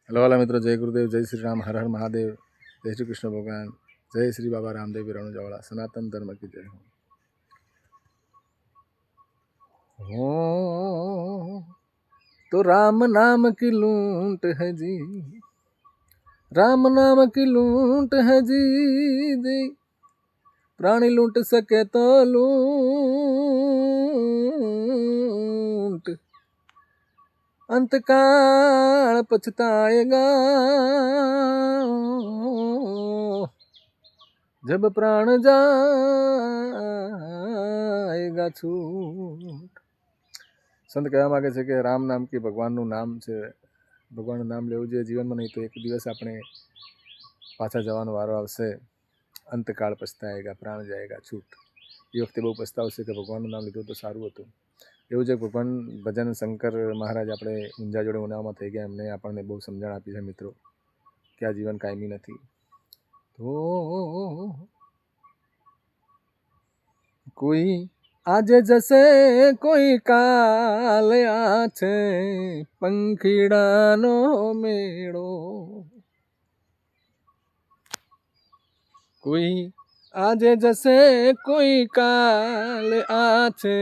Hello वाला मित्रों, जय गुरुदेव, जय श्री राम, हर हर महादेव, जय श्री कृष्ण भगवान, जय श्री बाबा रामदेव रणु जवाड़ा, सनातन धर्म की जय हो। तो राम नाम की लूट है जी, राम नाम की लूट है जी, प्राणी लूट सके तो लूट, अंतकाल पछताएगा जब प्राण जाएगा छूट। સંત કહેવા માગે છે કે રામ નામ કે ભગવાનનું નામ છે, ભગવાનનું નામ લેવું જોઈએ જીવનમાં, નહીં તો એક દિવસ આપણે પાછા જવાનો વારો આવશે, અંતકાળ પછતાएगा, પ્રાણ જાયગા છૂટ. એ વખતે બહુ પસ્તાવશે કે ભગવાનનું નામ લીધું તો સારું હતું. એવું છે ભગવાન ભજન શંકર મહારાજ આપણે ઊંઝા જોડે ઉનાવમાં થઈ ગયા, એમને આપણને બહુ સમજણ આપી છે મિત્રો કે આ જીવન કાયમી નથી. તો કોઈ આજે જશે, કોઈ કાલે આ છે પંખીડાનો મેળો. કોઈ આજે જશે, કોઈ કાલે આ છે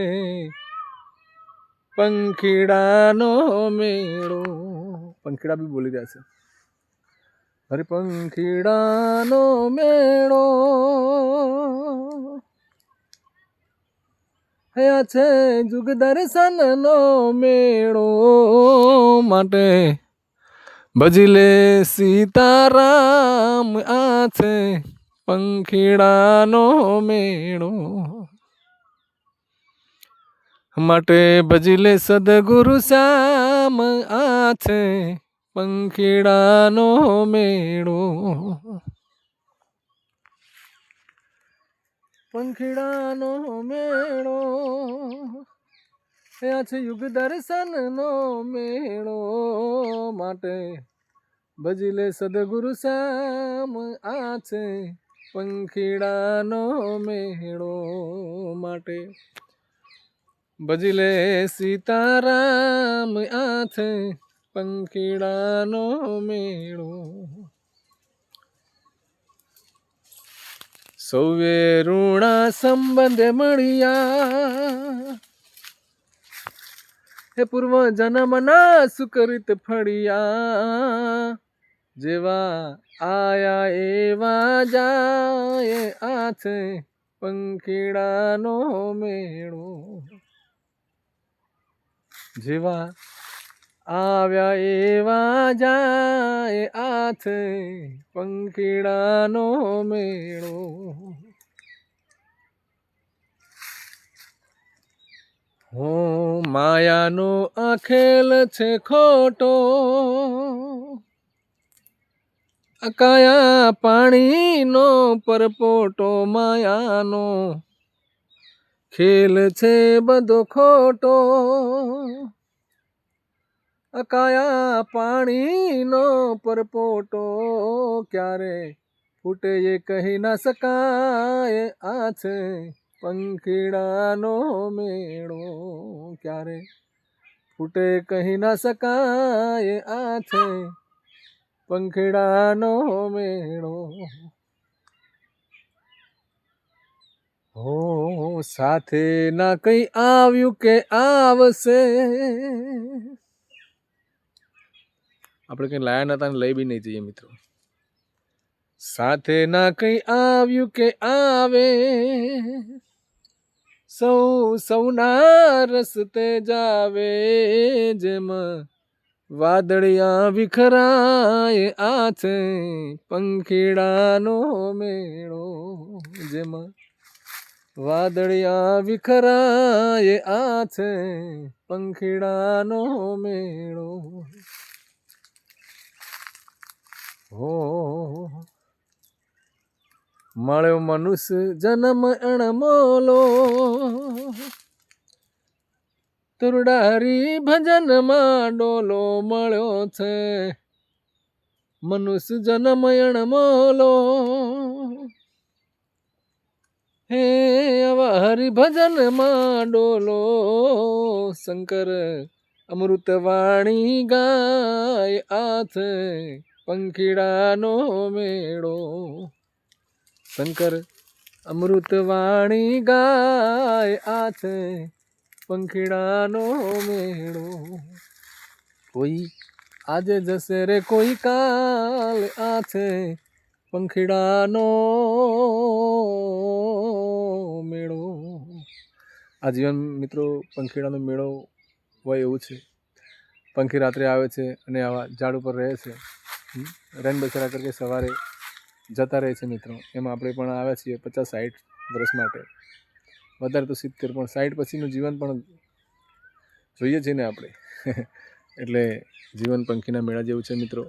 પંખીડાનો મેળો. પંખીડા બી બોલી રહ્યા છે, અરે પંખીડાનો મેળો હયા છે જુગ દર્શનનો મેળો, માટે ભજી લે સીતારામ, આ છે પંખીડાનો મેળો. માટે ભજી લે સદગુરુ શ્યામ, આ છે પંખીડાનો મેળો. પંખીડાનો મેળો આ છે યુગ દર્શનનો મેળો, માટે ભજી લે સદગુરુ શ્યામ, આ છે પંખીડાનો મેળો. માટે ભજી લે સીતારામ, આ છે પંખીડાનો મેળો. સૌએ ઋણા સંબંધે મળ્યા, હે પૂર્વ જન્મના સુકૃત ફળિયા, જેવા આયા એવા જાય, આ છે પંખીડાનો મેળો. જેવા આવ્યા એવા જાય, આ છે પંખીડાનો મેળો. હો માયાનો આ ખેલ છે ખોટો, અકાયા પાણીનો પરપોટો, માયાનો ખેલ છે બધો ખોટો, અકાયા પાણીનો પરપોટો, ક્યારે ફૂટે એ કહી ના શકાય, આ છે પંખીડાનો મેળો. ક્યારે ફૂટે કહી ના શકાય, આ છે પંખીડાનો મેળો. હો સાથે ના કઈ આવ્યું કે આવશે, આપણે કઈ લાયા નતા ને લઈ બી નહીં જઈએ મિત્રો. સાથે ના કઈ આવ્યું કે આવે, સૌ સૌના રસ્તે જાવે, જેમ વાદળિયા વિખરાય, આ છે પંખીડાનો મેળો. જેમાં વાદળિયા વિખરાય, આ છે પંખીડાનો મેળો. હો મળ્યો મનુષ્ય જન્મ અણમોલો, તુરડારી ભજનમાં ડોલો, મળ્યો છે મનુષ્ય જન્મ અણમોલો. હે આવા હરિભજનમાં ડોલો, શંકર અમૃતવાણી ગાય આથ પંખીડાનો મેળો. શંકર અમૃતવાણી ગાય આથ પંખીડાનો મેળો. કોઈ આજે જશે રે કોઈ કાલ આથ પંખીડાનો મેળો. આ જીવન મિત્રો પંખીડાનો મેળો હોય એવું છે. પંખી રાત્રે આવે છે અને આવા ઝાડ ઉપર રહે છે, રેન બસેરા ਕਰਕੇ સવારે જતા રહે છે મિત્રો. એમાં આપણે પણ આવ્યા છીએ 50-60 વર્ષ માટે, વધારે તો 70, પણ 60 પછીનું જીવન પણ જોઈએ છીએ ને આપણે. એટલે જીવન પંખીના મેળા જેવું છે મિત્રો.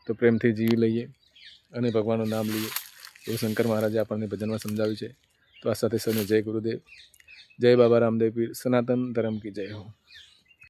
તો પ્રેમથી જીવી લઈએ અને ભગવાનનું નામ લઈએ એવું શંકર મહારાજે આપણને ભજનમાં સમજાવ્યું છે. તો આ સાથે સૌને જય ગુરુદેવ, જય બાબા રામદેવ પીર, સનાતન ધર્મ કી જય હો.